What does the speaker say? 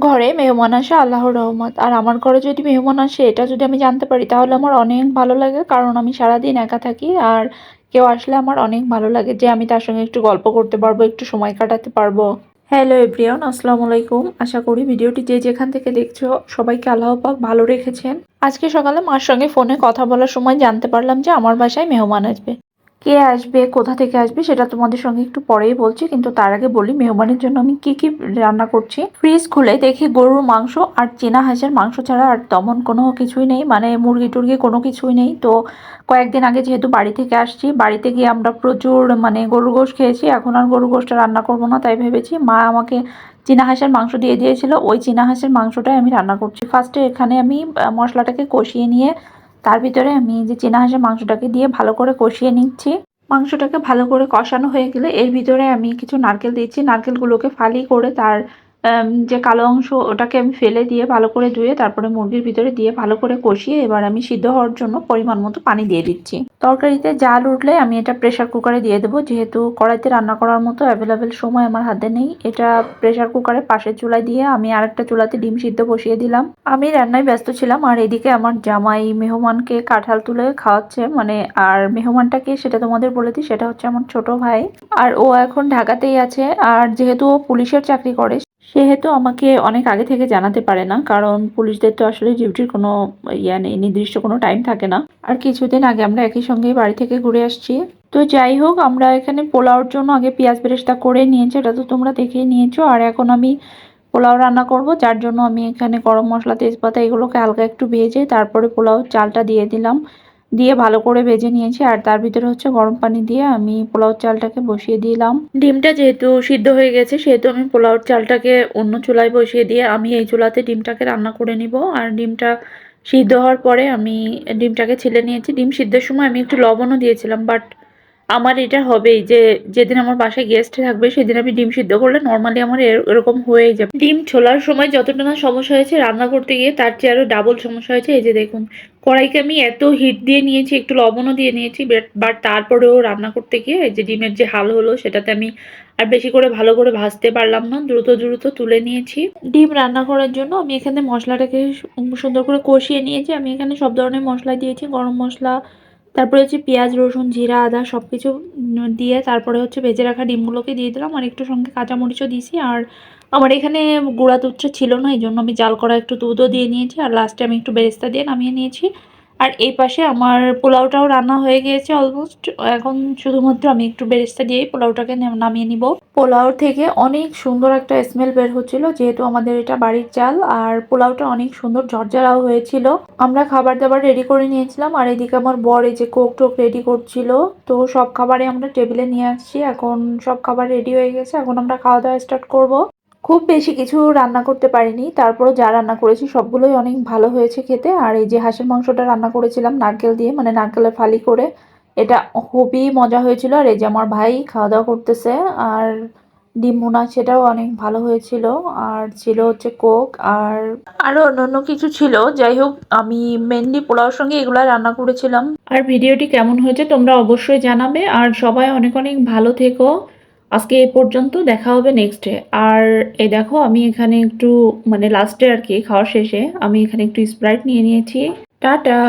ঘরে মেহমান আসে আল্লাহর রহমত। আর আমার ঘরে যদি মেহমান আসে এটা যদি আমি জানতে পারি তাহলে আমার অনেক ভালো লাগে। কারণ আমি সারাদিন একা থাকি। আর কেউ আসলে আমার অনেক ভালো লাগে যে আমি তার সঙ্গে একটু গল্প করতে পারবো, একটু সময় কাটাতে পারবো। হ্যালো এভরিওয়ান, আসসালামু আলাইকুম। আশা করি ভিডিওটি যে যেখান থেকে দেখছো সবাইকে আল্লাহ পাক ভালো রেখেছেন। আজকে সকালে মার সঙ্গে ফোনে কথা বলার সময় জানতে পারলাম যে আমার বাসায় মেহমান আসবে। কে আসবে, কোথা থেকে আসবে সেটা তোমাদের সঙ্গে একটু পরেই বলছি, কিন্তু তার আগে বলি মেহমানের জন্য আমি কি কি রান্না করছি। ফ্রিজ খুলে দেখি গরুর মাংস আর চীনা হাঁসের মাংস ছাড়া আর তেমন কোনো কিছুই নেই, মানে মুরগি টুরগি কোনো কিছুই নেই। তো কয়েকদিন আগে যেহেতু বাড়ি থেকে আসছি, বাড়িতে গিয়ে আমরা প্রচুর মানে গরুর গোশত খেয়েছি। এখন আর গরুর গোশতটা রান্না করবো না, তাই ভেবেছি মা আমাকে চীনা হাঁসের মাংস দিয়ে দিয়েছিল, ওই চীনা হাঁসের মাংসটাই আমি রান্না করছি। ফার্স্টে এখানে আমি মশলাটাকে কষিয়ে নিয়ে তার ভিতরে আমি যে চীনা হাঁসের মাংসটাকে দিয়ে ভালো করে কষিয়ে নিচ্ছি। মাংসটাকে ভালো করে কষানো হয়ে গেলে এর ভিতরে আমি কিছু নারকেল দিচ্ছি। নারকেলগুলোকে ফালি করে তার যে কালো অংশ ওটাকে আমি ফেলে দিয়ে ভালো করে ধুয়ে তারপরে মুরগির ভিতরে দিয়ে ভালো করে কষিয়ে এবার আমি সিদ্ধ হওয়ার জন্য পরিমাণ মতো পানি দিয়ে দিচ্ছি। তরকারিতে জাল উঠলে আমি এটা প্রেসার কুকারে দিয়ে দেবো, যেহেতু কড়াইতে রান্না করার মতো অ্যাভেলেবেল সময় আমার হাতে নেই। এটা প্রেসার কুকারে পাশের চুলায় দিয়ে আমি আরেকটা চুলাতে ডিম সিদ্ধ বসিয়ে দিলাম। আমি রান্নায় ব্যস্ত ছিলাম আর এদিকে আমার জামাই মেহমানকে কাঁঠাল তুলে খাওয়াচ্ছে, মানে আর মেহমানটাকে সেটা তোমাদের বলে দিই, সেটা হচ্ছে আমার ছোট ভাই। আর ও এখন ঢাকাতেই আছে। আর যেহেতু ও পুলিশের চাকরি করে সেহেতু আমাকে অনেক আগে থেকে জানাতে পারে না, কারণ পুলিশদের তো আসলে ডিউটির কোনো ইয়া নেই, নির্দিষ্ট কোনো টাইম থাকে না। আর কিছুদিন আগে আমরা একই সঙ্গে বাড়ি থেকে ঘুরে আসছি। তো যাই হোক, আমরা এখানে পোলাওর জন্য আগে পেঁয়াজ বেরেস্তা করে নিয়েছি, এটা তো তোমরা দেখেই নিয়েছো। আর এখন আমি পোলাও রান্না করব, যার জন্য আমি এখানে গরম মশলা তেজপাতা এগুলোকে হালকা একটু ভেজে তারপরে পোলাও চালটা দিয়ে দিলাম, দিয়ে ভালো করে ভেজে নিয়েছি। আর তার ভিতরে হচ্ছে গরম পানি দিয়ে আমি পোলাও চালটাকে বসিয়ে দিলাম। ডিমটা যেহেতু সিদ্ধ হয়ে গেছে সেহেতু আমি পোলাও চালটাকে অন্য চুলায় বসিয়ে দিয়ে আমি এই চুলাতে ডিমটাকে রান্না করে নিব। আর ডিমটা সিদ্ধ হওয়ার পরে আমি ডিমটাকে ছেলে নিয়েছি। ডিম সিদ্ধের সময় আমি একটু লবণও দিয়েছিলাম, বাট আমার এটা হবেই যে যেদিন আমার বাসায় গেস্ট থাকবে সেদিন আমি ডিম সিদ্ধ করলে নর্মালি আমার এরকম হয়েই যাবে। ডিম ছোলার সময় যতটা না সমস্যা হয়েছে রান্না করতে গিয়ে তার চেয়ে আরো ডাবল সমস্যা হয়েছে। এই যে দেখুন, কড়াইকে আমি এত হিট দিয়ে নিয়েছি, একটু লবণও দিয়ে নিয়েছি, বাট তারপরেও রান্না করতে গিয়ে এই যে ডিমের যে হাল হলো সেটাতে আমি আর বেশি করে ভালো করে ভাজতে পারলাম না, দ্রুত দ্রুত তুলে নিয়েছি। ডিম রান্না করার জন্য আমি এখানে মশলাটাকে সুন্দর করে কষিয়ে নিয়েছি। আমি এখানে সব ধরনের মশলা দিয়েছি, গরম মশলা, তারপরে হচ্ছে পেঁয়াজ রসুন জিরা আদা সব কিছু দিয়ে তারপরে হচ্ছে ভেজে রাখা ডিমগুলোকে দিয়ে দিলাম। আর একটু সঙ্গে কাঁচামরিচও দিয়েছি। আর আমার এখানে গুঁড়া দুধটা ছিল না, এই জন্য আমি জাল করা একটু দুধও দিয়ে নিয়েছি। আর লাস্টে আমি একটু বেরেস্তা দিয়ে নামিয়ে নিয়েছি। আর এই পাশে আমার পোলাওটাও রান্না হয়ে গিয়েছে অলমোস্ট। এখন শুধুমাত্র আমি একটু বেরেস্তা দিয়েই পোলাওটাকে নামিয়ে নিব। পোলাও থেকে অনেক সুন্দর একটা স্মেল বের হচ্ছিল, যেহেতু আমাদের এটা বাড়ির চাল। আর পোলাওটা অনেক সুন্দর ঝরঝরাও হয়েছিল। আমরা খাবার দাবার রেডি করে নিয়েছিলাম আর এদিকে আমার বর এই যে কোক টোক রেডি করছিল। তো সব খাবারই আমরা টেবিলে নিয়ে আসছি, এখন সব খাবার রেডি হয়ে গেছে, এখন আমরা খাওয়া দাওয়া স্টার্ট করব। খুব বেশি কিছু রান্না করতে পারিনি, তারপরও যা রান্না করেছি সবগুলোই অনেক ভালো হয়েছে খেতে। আর এই যে হাঁসের মাংসটা রান্না করেছিলাম নারকেল দিয়ে, মানে নারকেলের ফালি করে, এটা খুবই মজা হয়েছিল। আর এই যে আমার ভাই খাওয়া দাওয়া করতেছে। আর ডিম ভুনা সেটাও অনেক ভালো হয়েছিল। আর ছিল হচ্ছে কোক আর আরো অন্যান্য কিছু ছিল। যাই হোক, আমি মেনলি পোলাওর সঙ্গে এগুলা রান্না করেছিলাম। আর ভিডিওটি কেমন হয়েছে তোমরা অবশ্যই জানাবে। আর সবাই অনেক অনেক ভালো থেকো। আজকে এই পর্যন্ত, দেখা হবে নেক্সটে। আর এই দেখো আমি এখানে একটু মানে লাস্টে আর কি খাওয়ার শেষে আমি এখানে একটু স্প্রাইট নিয়ে নিয়েছি। টাটা।